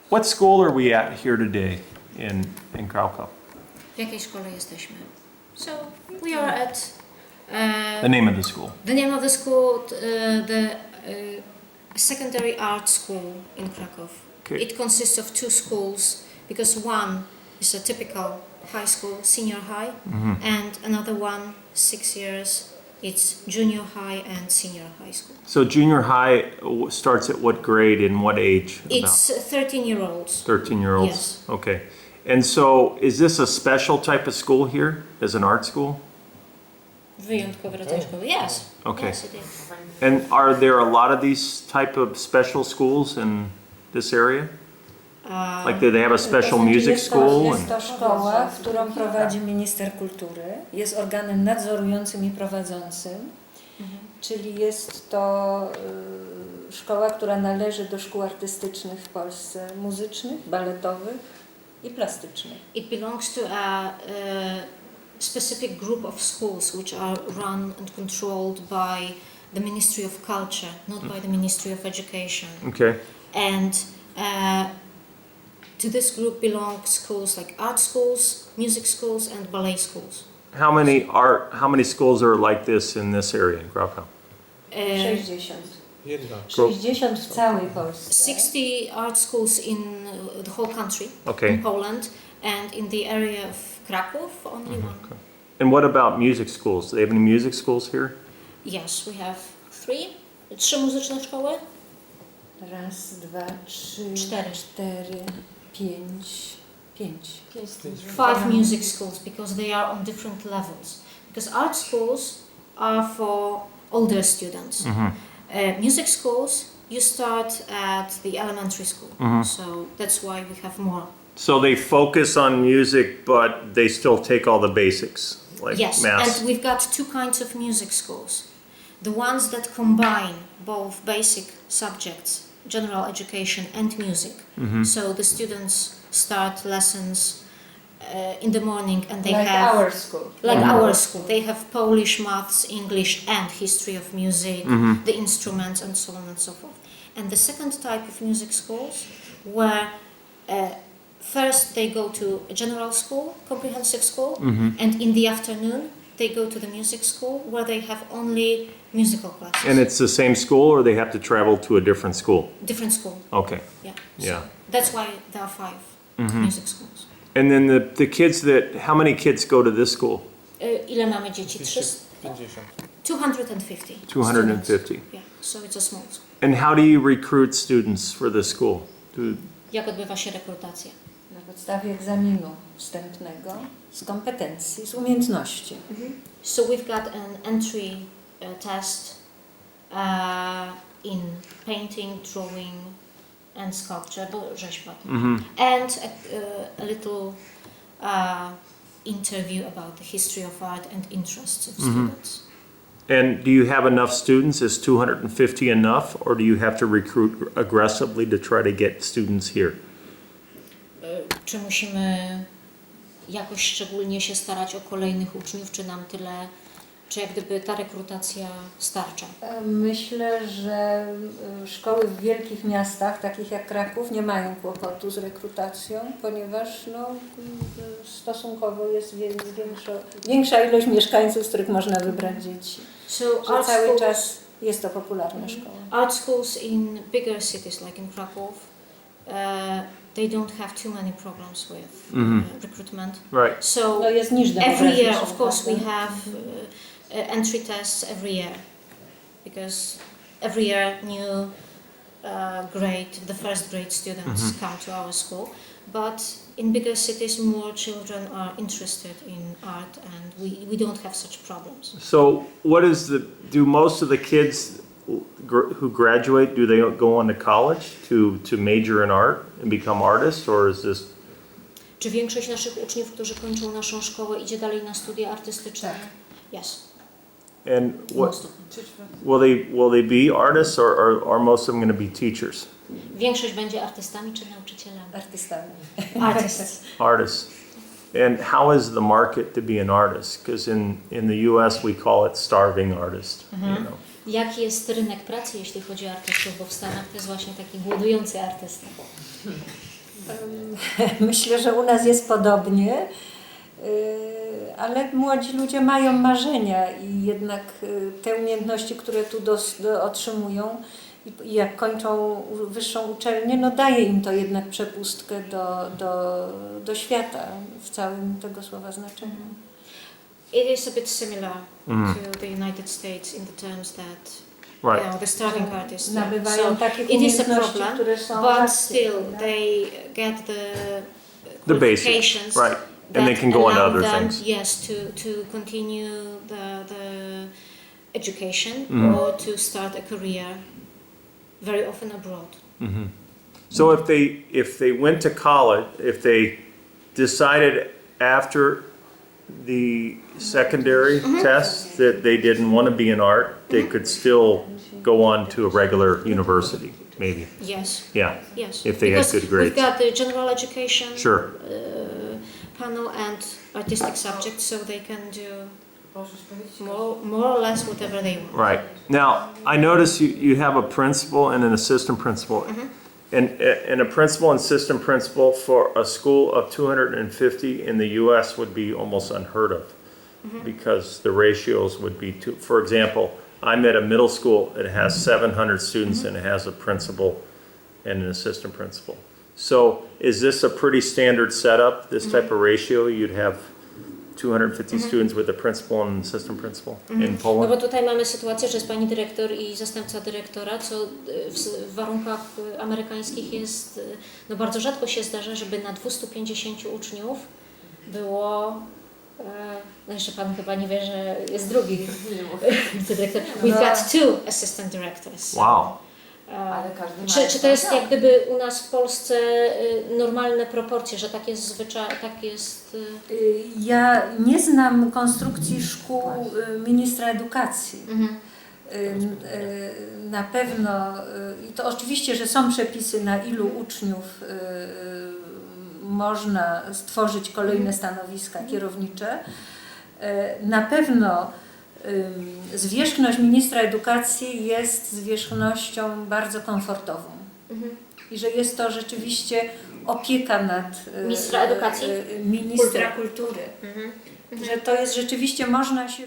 What school are we at here today in Krakow? W jakiej szkole jesteśmy? So we are at The name of the school. the name of the school, the secondary art school in Krakow. Okay. It consists of two schools because one is a typical high school, senior high, and another one, 6 years, it's junior high and senior high school. So junior high starts at what grade and what age? It's 13-year-olds. 13-year-olds? Yes. Okay. And so is this a special type of school here as an art school? Wyjątkowy rodzaj szkoły. Yes. Okay. Yes, it is. And are there a lot of these type of special schools in this area? Like do they have a special music school? Jest to szkoła, którą prowadzi minister kultury. Jest organem nadzorującym i prowadzącym. Czyli jest to szkoła, która należy do szkół artystycznych w Polsce, muzycznych, baletowych i plastycznych. It belongs to a specific group of schools which are run and controlled by the Ministry of Culture, not by the Ministry of Education. Okay. And to this group belong schools like art schools, music schools, and ballet schools. How many schools are like this in this area in Krakow? 60. 60 w całej Polsce. 60 art schools in the whole country, Okay. in Poland, and in the area of Krakow, only one. Okay. And what about music schools? Do they have any music schools here? Yes, we have trzy muzyczne szkoły. Raz, dwa, trzy, Cztery. cztery, pięć. 5 music schools because they are on different levels. Because art schools are for older students. Music schools, you start at the elementary school. So that's why we have more. So they focus on music, but they still take all the basics, like Yes, math. and we've got two kinds of music schools. The ones that combine both basic subjects, general education and music. So the students start lessons in the morning and they Like have our school. our school. They have Polish, maths, English and history of music, the instruments and so on and so forth. And the second type of music schools where first they go to a general school, comprehensive school, and in the afternoon they go to the music school where they have only musical classes. And it's the same school, or they have to travel to a different school? Different school, Okay. yeah. Yeah. That's why there are 5 music schools. And then the kids how many kids go to this school? Ile mamy dzieci? 250. 250. Students. Yeah, so it's a small school. And how do you recruit students for this school? Jak odbywa się rekrutacja? Na podstawie egzaminu wstępnego z kompetencji, z umiejętności. So we've got an entry test in painting, drawing and sculpture, rzeźba. And a little interview about the history of art and interests of students. And do you have enough students? Is 250 enough, or do you have to recruit aggressively to try to get students here? Czy musimy jakoś szczególnie się starać o kolejnych uczniów, czy nam tyle, czy jak gdyby ta rekrutacja starcza? Myślę, że szkoły w wielkich miastach, takich jak Kraków, nie mają kłopotu z rekrutacją, ponieważ stosunkowo jest większa ilość mieszkańców, z których można wybrać dzieci. So Że cały czas jest to popularna szkoła. art schools in bigger cities like in Krakow, they don't have too many problems with recruitment. Right. So No jest niż every year, of course, we have entry tests every year because every year new the first grade students come to our school. But in bigger cities, more children are interested in art, and we don't have such problems. So do most of the kids who graduate, do they go on to college to major in art and become artists, or is this? Czy większość naszych uczniów, którzy kończą naszą szkołę, idzie dalej na studia artystyczne? Tak. Yes. And Most of them. will they be artists, or are most of them going to be teachers? Większość będzie artystami czy nauczycielami? Artystami. Artists. Artists. And how is the market to be an artist? Because in the U.S. we call it starving artist. You know? Jaki jest rynek pracy, jeśli chodzi o artystów? Bo w Stanach to jest właśnie taki głodujący artysta. Myślę, że u nas jest podobnie, ale młodzi ludzie mają marzenia i jednak te umiejętności, które tu otrzymują i jak kończą wyższą uczelnię, no daje im to jednak przepustkę do świata w całym tego słowa znaczeniu. It is a bit similar to the United States in the terms that the starting artists. Nabywają takich it is a umiejętności, problem, które są but still they get The basics, qualifications right? And they can go on to allow other them, things. yes, to continue the education or to start a career, very often abroad. So if they went to college, if they decided after the secondary tests that they didn't want to be in art, they could still go on to a regular university, maybe. Yes. Yeah. Yes. If they had Because good grades. we've got the general education Sure. panel and artistic subjects, so they can do more or less whatever they want. Right. Now, I notice you have a principal and an assistant principal. And a principal and assistant principal for a school of 250 in the US would be almost unheard of because the ratios would be too. For example, I'm at a middle school, it has 700 students and it has a principal and an assistant principal. So is this a pretty standard setup, this type of ratio? You'd have 250 students with a principal and assistant principal in No Poland? bo tutaj mamy sytuację, że jest pani dyrektor i zastępca dyrektora, co w warunkach amerykańskich jest, no bardzo rzadko się zdarza, żeby na 250 uczniów było, no jeszcze pan chyba nie wie, że jest drugi wicedyrektor. We've got two assistant directors. Wow. Ale każdy ma Czy to jest jak gdyby u nas w Polsce normalne proporcje, że tak jest tak jest... Ja nie znam konstrukcji szkół ministra edukacji. Na pewno, i to oczywiście, że są przepisy, na ilu uczniów można stworzyć kolejne stanowiska kierownicze. Na pewno zwierzchność ministra edukacji jest zwierzchnością bardzo komfortową. I że jest to rzeczywiście opieka nad Ministra edukacji? ministra kultury. Że to jest rzeczywiście, można się